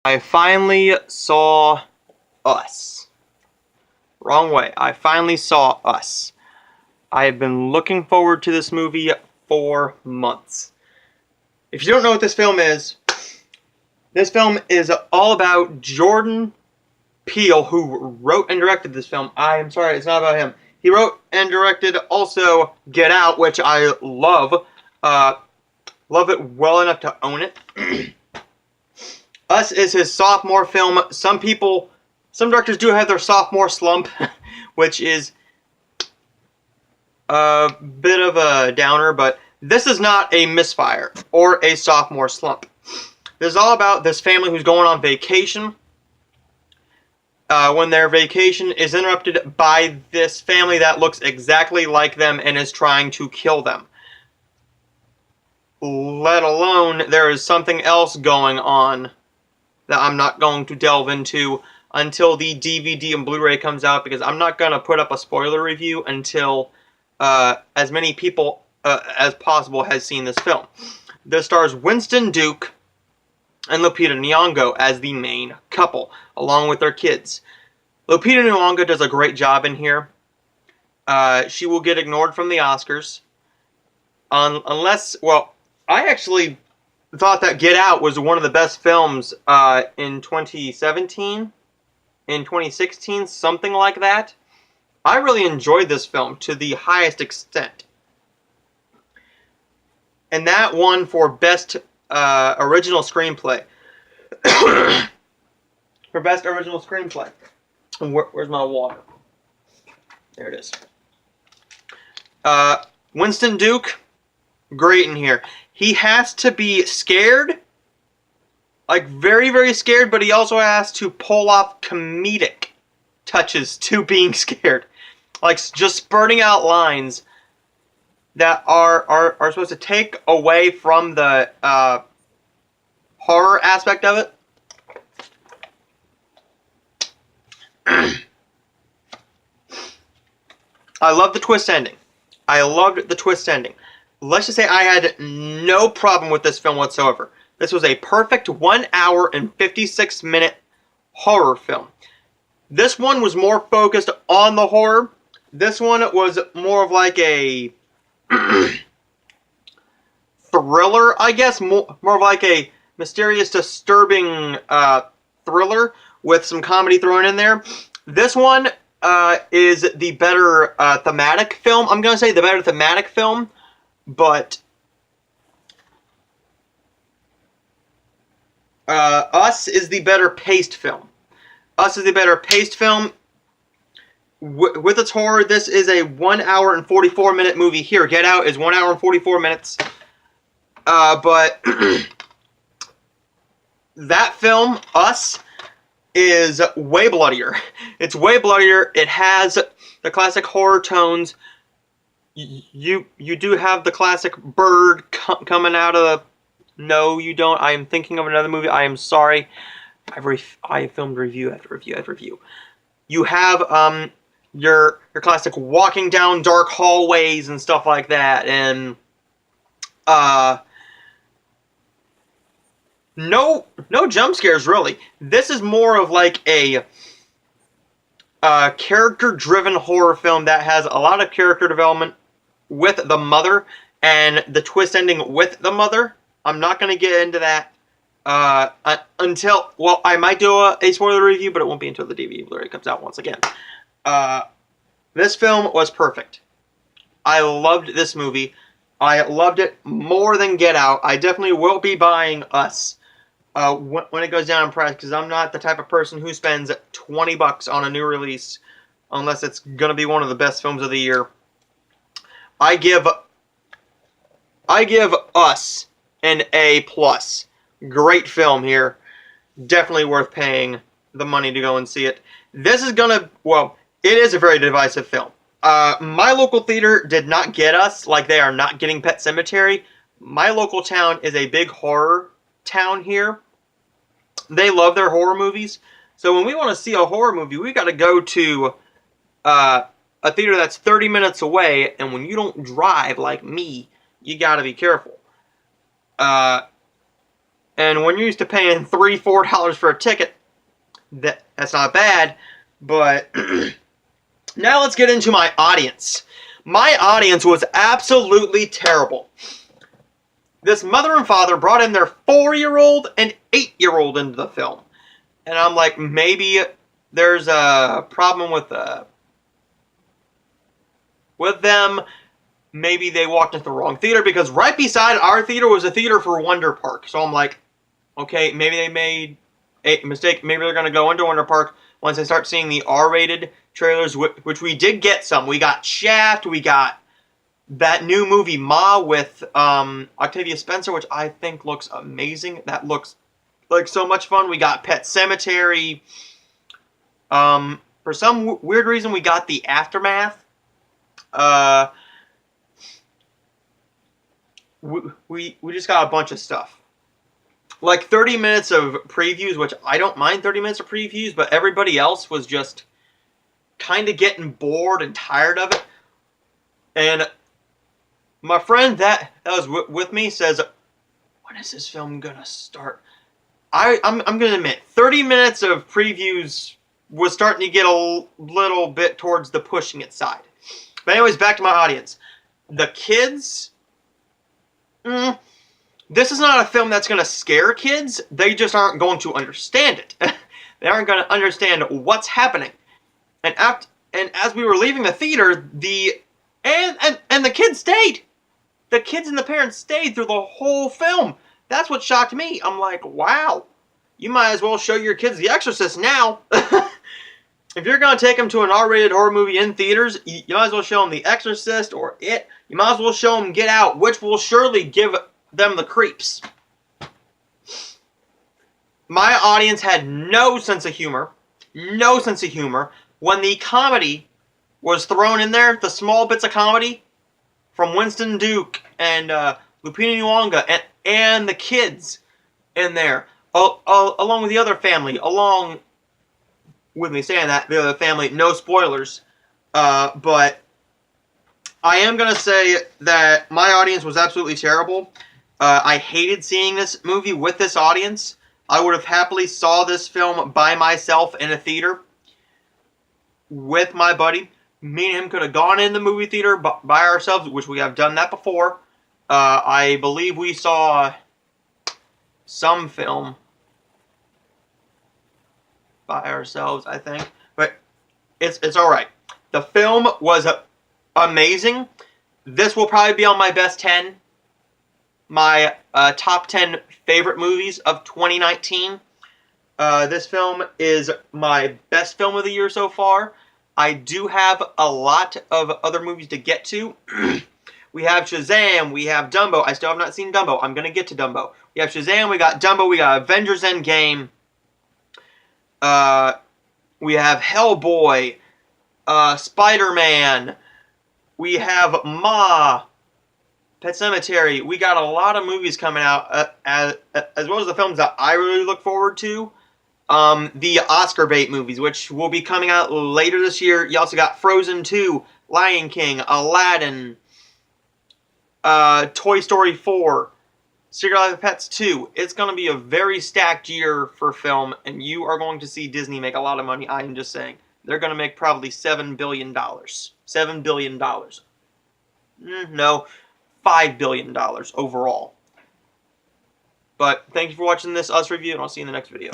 I finally saw Us. Wrong way. I finally saw Us. I have been looking forward to this movie for months. If you don't know what this film is all about Jordan Peele, who wrote and directed this film. I'm sorry, it's not about him. He wrote and directed also Get Out, which I love. Love it well enough to own it. Us is his sophomore film. Some directors do have their sophomore slump, which is a bit of a downer, but this is not a misfire or a sophomore slump. This is all about this family who's going on vacation. When their vacation is interrupted by this family that looks exactly like them and is trying to kill them. Let alone there is something else going on that I'm not going to delve into until the DVD and Blu-ray comes out, because I'm not going to put up a spoiler review until as many people as possible has seen this film. This stars Winston Duke and Lupita Nyong'o as the main couple, along with their kids. Lupita Nyong'o does a great job in here. She will get ignored from the Oscars. Unless, well, I actually thought that Get Out was one of the best films in 2017, in 2016, something like that. I really enjoyed this film to the highest extent. And that won for Best Original Screenplay. For Best Original Screenplay. And where's my water? There it is. Winston Duke, great in here. He has to be scared, like very, very scared, but he also has to pull off comedic touches to being scared. Like just spurting out lines that are supposed to take away from the horror aspect of it. I love the twist ending. I loved the twist ending. Let's just say I had no problem with this film whatsoever. This was a perfect 1 hour and 56 minute horror film. This one was more focused on the horror. This one was more of like a thriller, I guess. More of like a mysterious, disturbing thriller with some comedy thrown in there. This one is the better thematic film. I'm going to say the better thematic film. But Us is the better paced film. Us is the better paced film. With its horror, this is a 1 hour and 44 minute movie. Here, Get Out is 1 hour and 44 minutes. But that film, Us, is way bloodier. It's way bloodier. It has the classic horror tones. You do have the classic bird coming out of the... No, you don't. I am thinking of another movie. I am sorry. I have filmed review after review after review. You have your classic walking down dark hallways and stuff like that, and no jump scares really. This is more of like a character-driven horror film that has a lot of character development with the mother, and the twist ending with the mother. I'm not going to get into that until... Well, I might do a spoiler review, but it won't be until the DVD Blu-ray comes out once again. This film was perfect. I loved this movie. I loved it more than Get Out. I definitely will be buying Us when it goes down in price, because I'm not the type of person who spends $20 on a new release unless it's going to be one of the best films of the year. I give Us an A+. Great film here. Definitely worth paying the money to go and see it. This is gonna... Well, it is a very divisive film. My local theater did not get Us, like they are not getting Pet Sematary. My local town is a big horror town here. They love their horror movies. So when we want to see a horror movie, we got to go to... a theater that's 30 minutes away, and when you don't drive like me, you gotta be careful. And when you're used to paying $3, $4 for a ticket, that's not bad. But now let's get into my audience. My audience was absolutely terrible. This mother and father brought in their 4-year-old and 8-year-old into the film. And I'm like, maybe there's a problem with them. Maybe they walked into the wrong theater, because right beside our theater was a theater for Wonder Park. So I'm like, okay, maybe they made a mistake. Maybe they're going to go into Wonder Park once they start seeing the R-rated trailers, which we did get some. We got Shaft, we got that new movie Ma with Octavia Spencer, which I think looks amazing. That looks like so much fun. We got Pet Sematary. For some weird reason, we got The Aftermath. We just got a bunch of stuff. Like 30 minutes of previews, which I don't mind 30 minutes of previews, but everybody else was just kind of getting bored and tired of it. And my friend that was with me says, when is this film gonna start? I'm gonna admit, 30 minutes of previews was starting to get a little bit towards the pushing it side. But anyways, back to my audience. The kids, this is not a film that's going to scare kids. They just aren't going to understand it. They aren't going to understand what's happening. And as we were leaving the theater, the kids stayed. The kids and the parents stayed through the whole film. That's what shocked me. I'm like, wow, you might as well show your kids The Exorcist now. If you're going to take them to an R-rated horror movie in theaters, you might as well show them The Exorcist or It. You might as well show them Get Out, which will surely give them the creeps. My audience had no sense of humor. No sense of humor. When the comedy was thrown in there, the small bits of comedy from Winston Duke and Lupita Nyong'o and the kids in there, along with the other family, along with me saying that, the other family, no spoilers, but I am going to say that my audience was absolutely terrible. I hated seeing this movie with this audience. I would have happily saw this film by myself in a theater with my buddy. Me and him could have gone in the movie theater by ourselves, which we have done that before. I believe we saw some film by ourselves, I think. But it's alright. The film was amazing. This will probably be on my best 10. My top 10 favorite movies of 2019. This film is my best film of the year so far. I do have a lot of other movies to get to. We have Shazam, we have Dumbo. I still have not seen Dumbo. I'm going to get to Dumbo. We have Shazam, we got Dumbo, we got Avengers Endgame. We have Hellboy, Spider-Man. We have Ma, Pet Sematary. We got a lot of movies coming out, as well as the films that I really look forward to. The Oscar bait movies, which will be coming out later this year. You also got Frozen 2, Lion King, Aladdin, Toy Story 4, Secret Life of Pets 2. It's going to be a very stacked year for film, and you are going to see Disney make a lot of money. I am just saying. They're going to make probably $7 billion. $7 billion. No, $5 billion overall. But thank you for watching this Us review, and I'll see you in the next video.